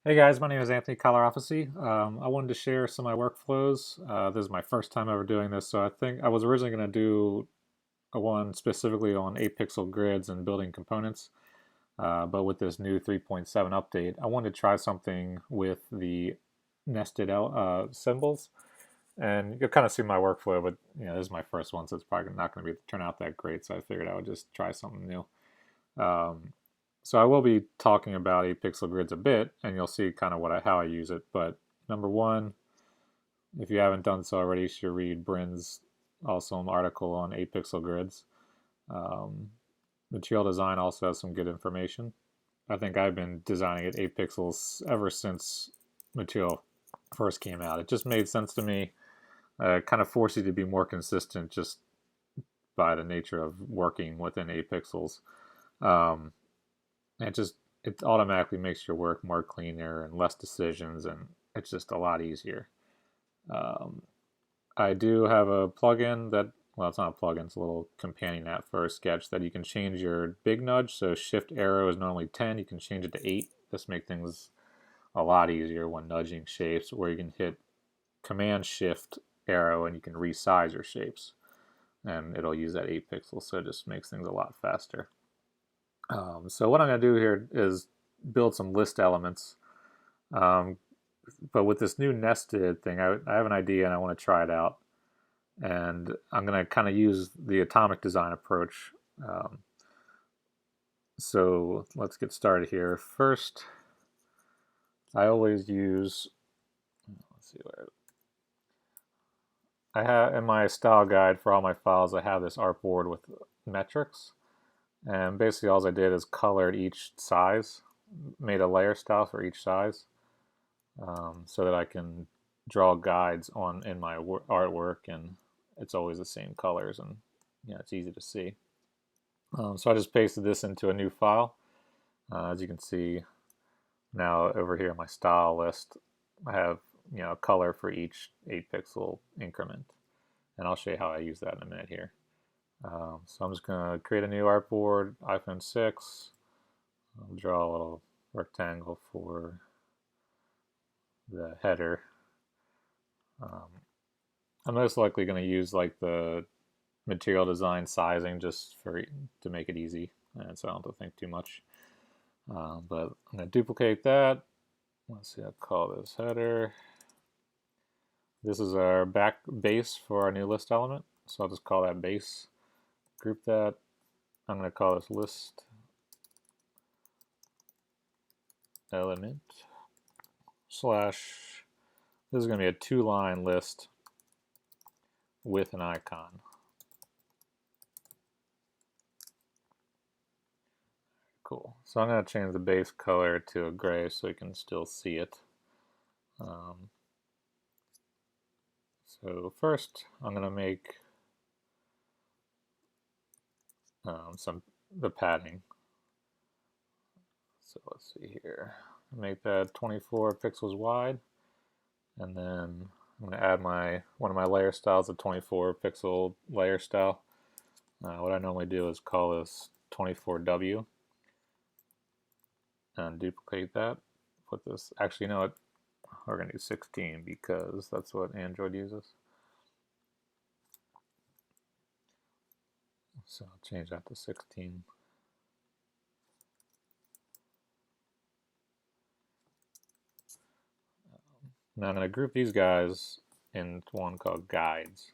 Hey guys, my name is Anthony Colarofisi. I wanted to share some of my workflows. This is my first time ever doing this, so I think I was originally going to do a one specifically on 8 pixel grids and building components. But with this new 3.7 update, I wanted to try something with the nested symbols. And you'll kind of see my workflow, but this is my first one, so it's probably not going to turn out that great. So I figured I would just try something new. Um, so I will be talking about 8 pixel grids a bit, and you'll see kind of how I use it. But number one, if you haven't done so already, you should read Brin's awesome article on 8 pixel grids. Um, Material Design also has some good information. I think I've been designing at 8 pixels ever since Material first came out. It just made sense to me. Kind of force you to be more consistent just by the nature of working within 8 pixels. Um, it just it automatically makes your work more cleaner and less decisions, and it's just a lot easier. Um, I do have a plugin that, well, it's not a plugin, it's a little companion app for Sketch that you can change your big nudge. So shift arrow is normally 10, you can change it to 8. This makes things a lot easier when nudging shapes, where you can hit command shift arrow and you can resize your shapes, and it'll use that 8 pixels, so it just makes things a lot faster. So what I'm going to do here is build some list elements. Um, but with this new nested thing, I have an idea and I want to try it out. And I'm going to kind of use the atomic design approach. Um, so let's get started here. First, I always use, let's see where, I have in my style guide for all my files, I have this artboard with metrics. And basically all I did is colored each size, made a layer style for each size. So that I can draw guides on in my artwork, and it's always the same colors, and it's easy to see. So I just pasted this into a new file. As you can see now over here in my style list, I have a color for each 8 pixel increment, and I'll show you how I use that in a minute here. So I'm just going to create a new artboard, iPhone 6. I'll draw a little rectangle for the header. Um, I'm most likely going to use like the material design sizing just to make it easy, and so I don't have to think too much. But I'm going to duplicate that. Let's see, I'll call this header. This is our back base for our new list element, so I'll just call that base. Group that. I'm going to call this list element slash. This is going to be a 2-line list with an icon. Cool. So I'm going to change the base color to a gray so you can still see it. So first, I'm going to make the padding. So let's see here. Make that 24 pixels wide, and then I'm going to add one of my layer styles, a 24 pixel layer style. What I normally do is call this 24W and duplicate that. Put this. Actually, you know what? We're going to do 16 because that's what Android uses. So I'll change that to 16. Now I'm going to group these guys in one called guides.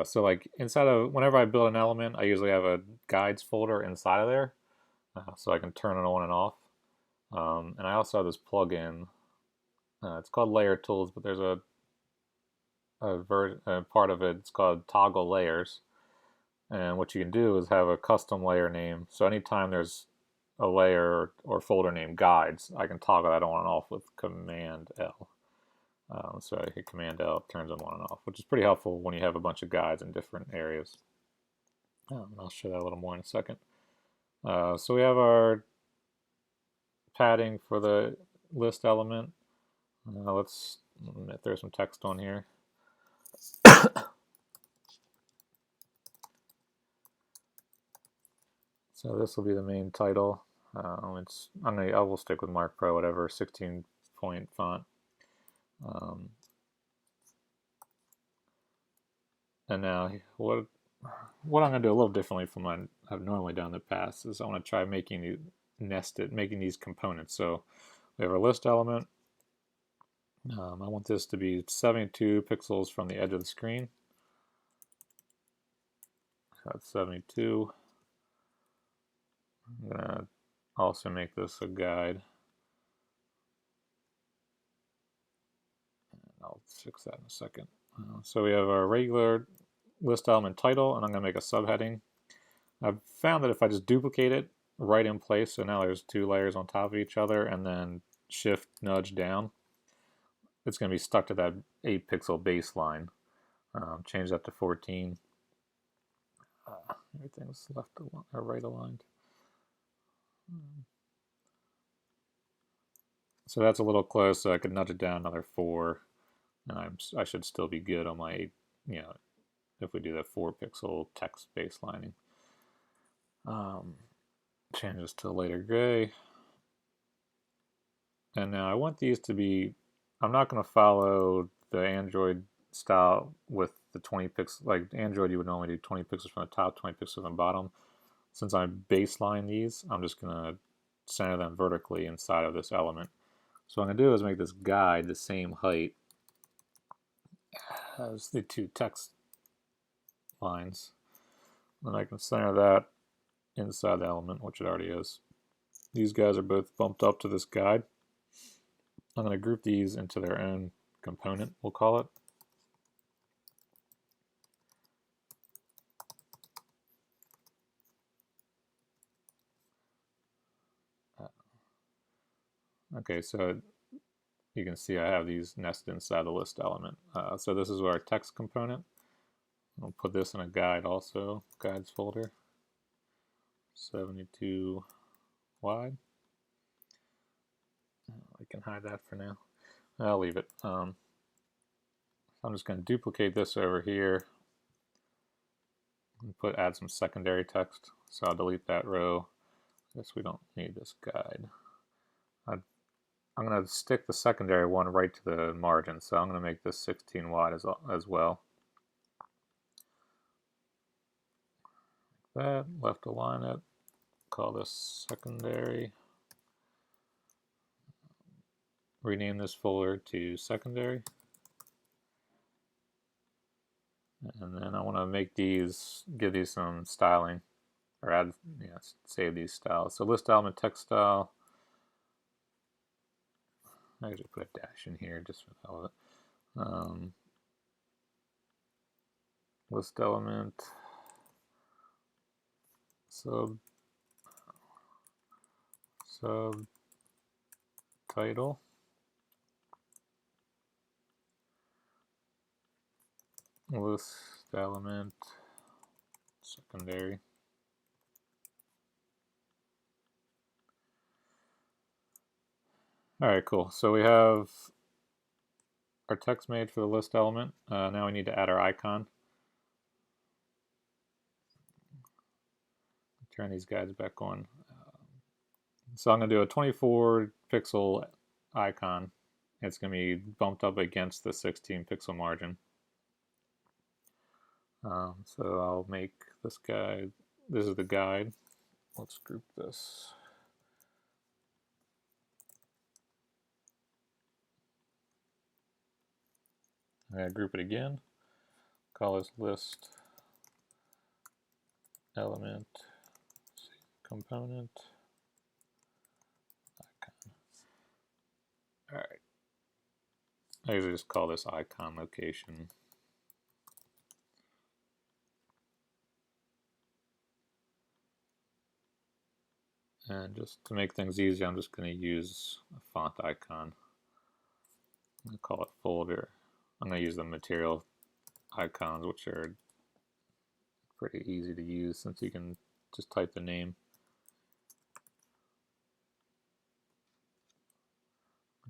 So like inside of, whenever I build an element, I usually have a guides folder inside of there, so I can turn it on and off. And I also have this plugin. It's called Layer Tools, but there's a part of it. It's called Toggle Layers. And what you can do is have a custom layer name. So anytime there's a layer or folder named Guides, I can toggle that on and off with Command L. So I hit Command L, it turns them on and off, which is pretty helpful when you have a bunch of guides in different areas. I'll show that a little more in a second. So we have our padding for the list element. Let's throw some text on here. So this will be the main title. I will stick with Mark Pro, whatever, 16 point font. And now what I'm going to do a little differently from what I've normally done in the past is I want to try making these components. So we have our list element. I want this to be 72 pixels from the edge of the screen. So that's 72. I'm going to also make this a guide. And I'll fix that in a second. So we have our regular list element title, and I'm going to make a subheading. I've found that if I just duplicate it right in place, so now there's two layers on top of each other, and then shift nudge down, it's going to be stuck to that 8 pixel baseline. Change that to 14. Everything's left or right aligned. So that's a little close, so I could nudge it down another 4, and I should still be good on my, if we do that 4 pixel text baselining. Change this to lighter gray. And now I want these to be, I'm not going to follow the Android style with the 20 pixels. Like Android, you would normally do 20 pixels from the top, 20 pixels from the bottom. Since I baseline these, I'm just going to center them vertically inside of this element. So what I'm going to do is make this guide the same height as the two text lines. Then I can center that inside the element, which it already is. These guys are both bumped up to this guide. I'm going to group these into their own component, we'll call it. Okay, so you can see I have these nested inside the list element. So this is our text component. I'll put this in a guide also, guides folder, 72 wide. I can hide that for now. I'll leave it. I'm just going to duplicate this over here and add some secondary text. So I'll delete that row. I guess we don't need this guide. I'm going to stick the secondary one right to the margin, so I'm going to make this 16 wide as well. Like that, left align it, call this secondary. Rename this folder to secondary. And then I want to make these, give these some styling, or add, save these styles. So list element text style. I usually put a dash in here just for the hell of it. List element subtitle. List element secondary. All right, cool. So we have our text made for the list element. Now we need to add our icon. Turn these guides back on. So I'm going to do a 24 pixel icon. It's going to be bumped up against the 16 pixel margin. So I'll make this guide. This is the guide. Let's group this. I'm going to group it again. Call this list element component icon. All right. I usually just call this icon location. And just to make things easy, I'm just going to use a font icon. I'm going to call it folder. I'm going to use the material icons, which are pretty easy to use since you can just type the name.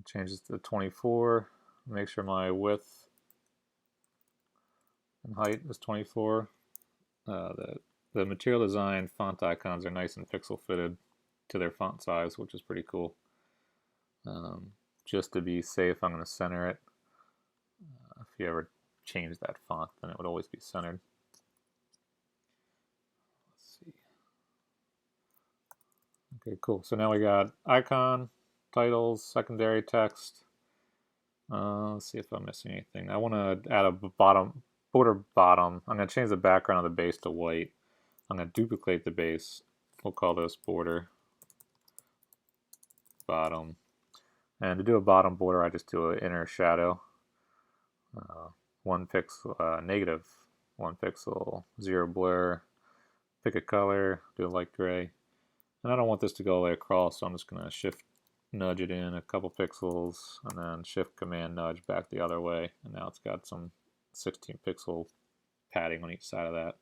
Change this to 24. Make sure my width and height is 24. The material design font icons are nice and pixel fitted to their font size, which is pretty cool. just to be safe, I'm going to center it. If you ever change that font, then it would always be centered. Let's see. Okay, cool. So now we got icon, titles, secondary text. Let's see if I'm missing anything. I want to add a border bottom. I'm going to change the background of the base to white. I'm going to duplicate the base. We'll call this border bottom. And to do a bottom border, I just do an inner shadow. 1 pixel, negative 1 pixel, 0 blur. Pick a color, do a light gray. And I don't want this to go all the way across, so I'm just going to shift nudge it in a couple pixels, and then shift command nudge back the other way. And now it's got some 16 pixel padding on each side of that.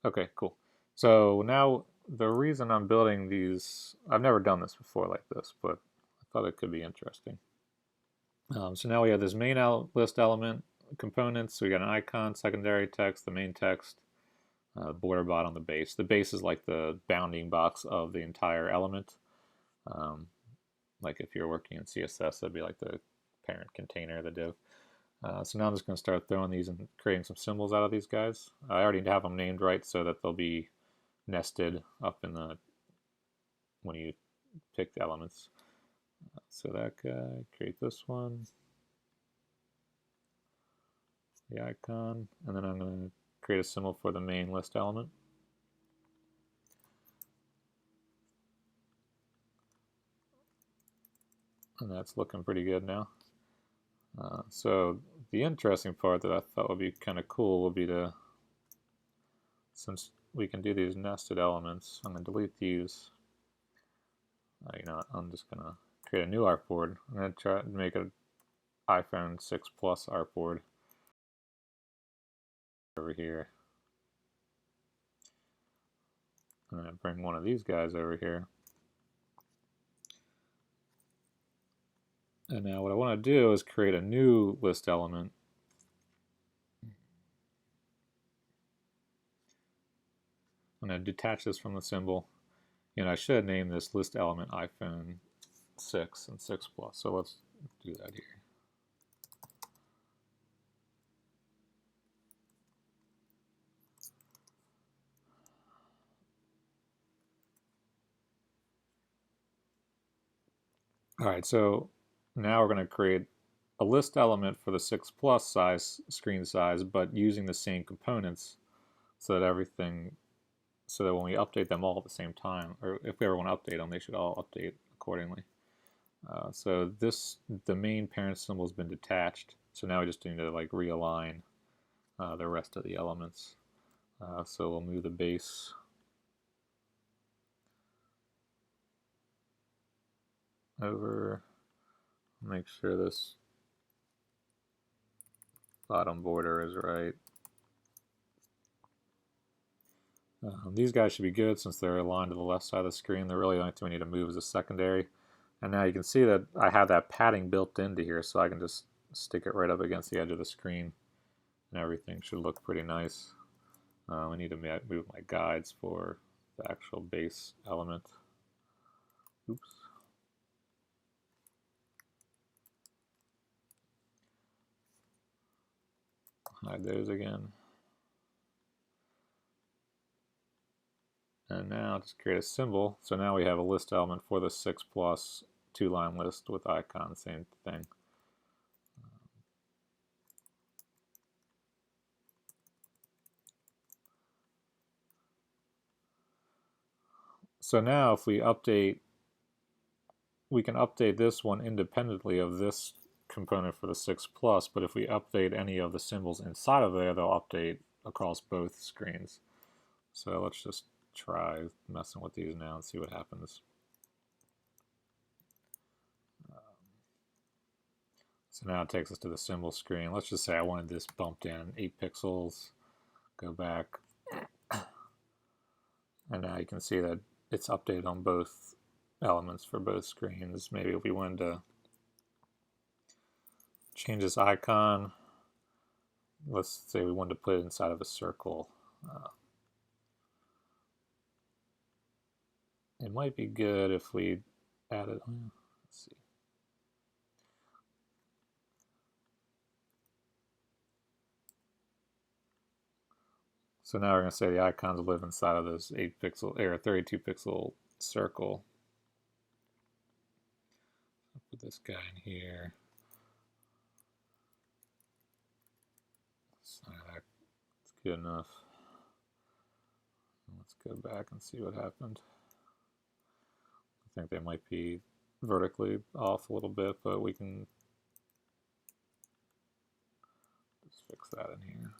Okay, cool. So now the reason I'm building these, I've never done this before like this, but I thought it could be interesting. So now we have this main list element components. So we got an icon, secondary text, the main text, border bottom, the base. The base is like the bounding box of the entire element. Like if you're working in CSS, that'd be like the parent container, the div. So now I'm just going to start throwing these and creating some symbols out of these guys. I already have them named right so that they'll be nested up in the when you pick the elements. So that guy, create this one, the icon, and then I'm going to create a symbol for the main list element. And that's looking pretty good now. So the interesting part that I thought would be kind of cool would be to, since we can do these nested elements, I'm going to delete these. You know, I'm just going to create a new artboard. I'm going to try to make an iPhone 6 Plus artboard over here. I'm going to bring one of these guys over here. And now what I want to do is create a new list element. I'm going to detach this from the symbol. And I should name this list element iPhone 6 and 6 Plus. So let's do that here. All right, so now we're going to create a list element for the 6 Plus size screen size, but using the same components so that when we update them all at the same time, or if we ever want to update them, they should all update accordingly. So the main parent symbol has been detached. So now we just need to like realign the rest of the elements. So we'll move the base over, make sure this bottom border is right. These guys should be good since they're aligned to the left side of the screen. The really only thing we need to move is a secondary. And now you can see that I have that padding built into here, so I can just stick it right up against the edge of the screen, and everything should look pretty nice. I need to move my guides for the actual base element. Oops. Hide those again. And now just create a symbol. So now we have a list element for the 6 Plus 2-line list with icon, same thing. So now if we update, we can update this one independently of this component for the 6 Plus, but if we update any of the symbols inside of there, they'll update across both screens. So let's just try messing with these now and see what happens. So now it takes us to the symbol screen. Let's just say I wanted this bumped in 8 pixels. Go back. And now you can see that it's updated on both elements for both screens. Maybe if we wanted to change this icon, let's say we wanted to put it inside of a circle. It might be good if we added, let's see. So now we're going to say the icons live inside of this 8 pixel or 32 pixel circle. I'll put this guy in here. So that's good enough. Let's go back and see what happened. I think they might be vertically off a little bit, but we can just fix that in here.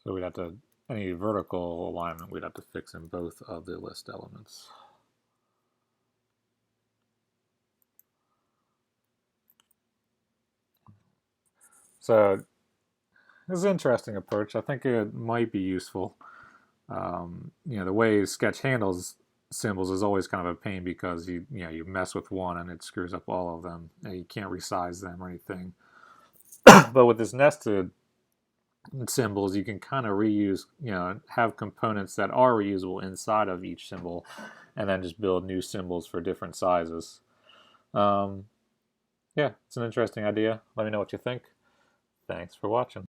So we'd have to, any vertical alignment, we'd have to fix in both of the list elements. So this is an interesting approach. I think it might be useful. The way Sketch handles symbols is always kind of a pain because you mess with one and it screws up all of them. And you can't resize them or anything. But with this nested symbols, you can kind of reuse, have components that are reusable inside of each symbol, and then just build new symbols for different sizes. Yeah, it's an interesting idea. Let me know what you think. Thanks for watching.